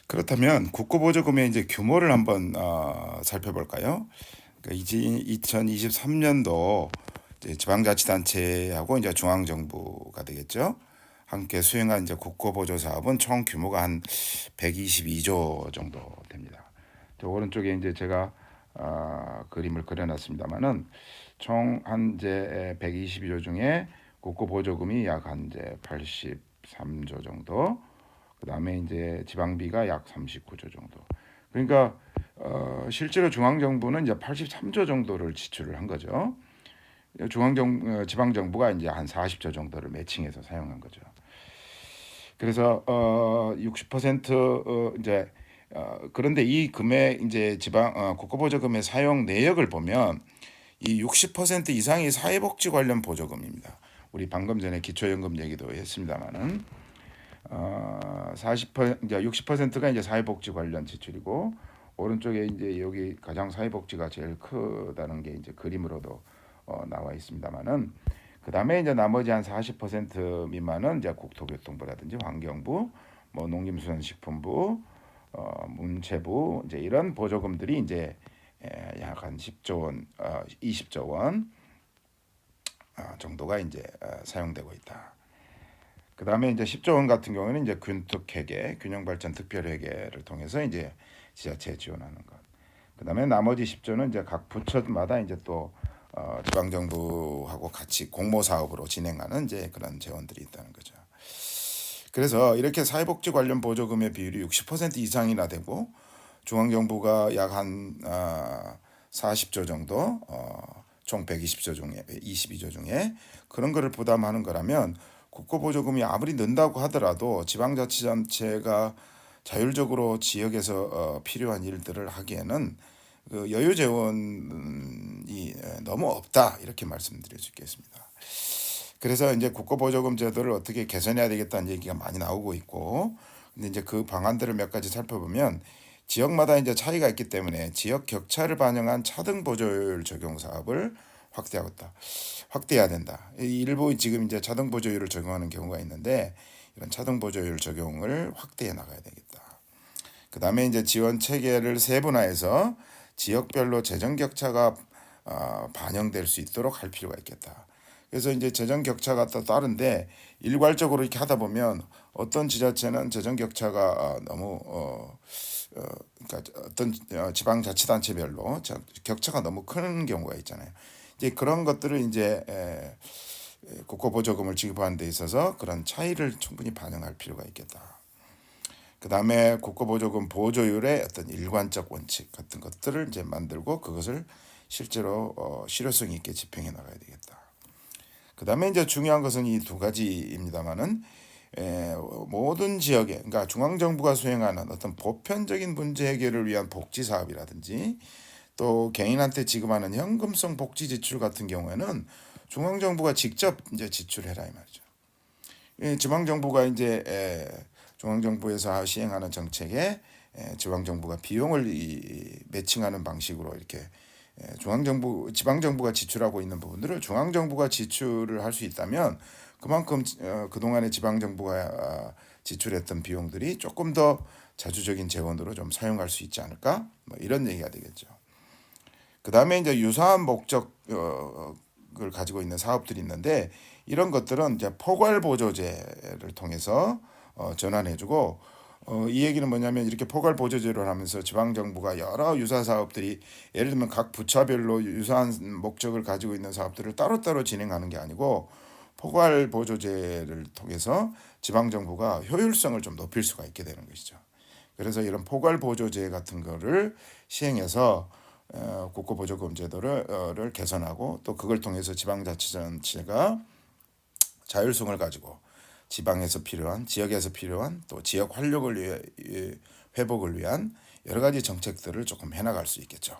그렇다면 국고보조금의 이제 규모를 한번 살펴볼까요? 그러니까 이제 2023년도 지방자치단체하고 이제 중앙정부가 되겠죠. 함께 수행한 이제 국고보조 사업은 총 규모가 한 122조 정도 됩니다. 저 오른쪽에 이제 제가 그림을 그려놨습니다만은 총 한 이제 122조 중에 국고보조금이 약 한 이제 83조 정도. 그다음에 이제 지방비가 약 39조 정도. 그러니까 실제로 중앙정부는 이제 83조 정도를 지출을 한 거죠. 지방정부가 이제 한 40조 정도를 매칭해서 사용한 거죠. 그래서 60% 이제 그런데 이 금액 이제 국고보조금의 사용 내역을 보면 이 60% 이상이 사회복지 관련 보조금입니다. 우리 방금 전에 기초연금 얘기도 했습니다만은 40% 이제 60%가 이제 사회복지 관련 지출이고 오른쪽에 이제 여기 가장 사회복지가 제일 크다는 게 이제 그림으로도 나와 있습니다만은 그 다음에 이제 나머지 한 40% 미만은 이제 국토교통부라든지 환경부, 뭐 농림수산식품부, 문체부 이제 이런 보조금들이 이제 약 한 10조 원, 20조 원 정도가 이제 사용되고 있다. 그 다음에 이제 10조 원 같은 경우는 이제 균특회계, 균형발전특별회계를 통해서 이제 지자체에 지원하는 것. 그 다음에 나머지 10조는 이제 각 부처마다 이제 또 지방정부하고 같이 공모 사업으로 진행하는 이제 그런 재원들이 있다는 거죠. 그래서 이렇게 사회복지 관련 보조금의 비율이 60% 이상이나 되고 중앙정부가 약 한 40조 정도, 총 120조 중에 22조 중에 그런 거를 부담하는 거라면 국고보조금이 아무리 는다고 하더라도 지방자치단체가 자율적으로 지역에서 필요한 일들을 하기에는 그 여유 재원이 너무 없다 이렇게 말씀드릴 수 있겠습니다. 그래서 이제 국고보조금 제도를 어떻게 개선해야 되겠다는 얘기가 많이 나오고 있고, 근데 이제 그 방안들을 몇 가지 살펴보면 지역마다 이제 차이가 있기 때문에 지역 격차를 반영한 차등 보조율 적용 사업을 확대해야 된다. 일부 지금 이제 차등 보조율을 적용하는 경우가 있는데 이런 차등 보조율 적용을 확대해 나가야 되겠다. 그 다음에 이제 지원 체계를 세분화해서 지역별로 재정 격차가 반영될 수 있도록 할 필요가 있겠다. 그래서 이제 재정 격차가 또 다른데 일괄적으로 이렇게 하다 보면 어떤 지자체는 재정 격차가 너무 그러니까 어떤 지방자치단체별로 격차가 너무 큰 경우가 있잖아요. 이제 그런 것들을 이제 국고보조금을 지급하는 데 있어서 그런 차이를 충분히 반영할 필요가 있겠다. 그 다음에 국고보조금 보조율의 어떤 일관적 원칙 같은 것들을 이제 만들고 그것을 실제로 실효성 있게 집행해 나가야 되겠다. 그 다음에 이제 중요한 것은 이 두 가지입니다만은 모든 지역에 그러니까 중앙정부가 수행하는 어떤 보편적인 문제 해결을 위한 복지 사업이라든지 또 개인한테 지급하는 현금성 복지 지출 같은 경우에는 중앙정부가 직접 이제 지출해라 이 말이죠. 지방정부가 이제 중앙정부에서 시행하는 정책에 지방정부가 비용을 매칭하는 방식으로 이렇게 지방정부가 지출하고 있는 부분들을 중앙정부가 지출을 할 수 있다면 그만큼 그동안에 지방정부가 지출했던 비용들이 조금 더 자주적인 재원으로 좀 사용할 수 있지 않을까? 뭐 이런 얘기가 되겠죠. 그 다음에 이제 유사한 목적을 가지고 있는 사업들이 있는데 이런 것들은 이제 포괄보조제를 통해서 전환해주고 이 얘기는 뭐냐면 이렇게 포괄보조제를 하면서 지방정부가 여러 유사 사업들이 예를 들면 각 부처별로 유사한 목적을 가지고 있는 사업들을 따로따로 진행하는 게 아니고 포괄보조제를 통해서 지방정부가 효율성을 좀 높일 수가 있게 되는 것이죠. 그래서 이런 포괄보조제 같은 거를 시행해서 국고보조금 제도를 개선하고 또 그걸 통해서 지방자치단체가 자율성을 가지고 지방에서 필요한 지역에서 필요한 또 지역 활력을 회복을 위한 여러 가지 정책들을 조금 해나갈 수 있겠죠.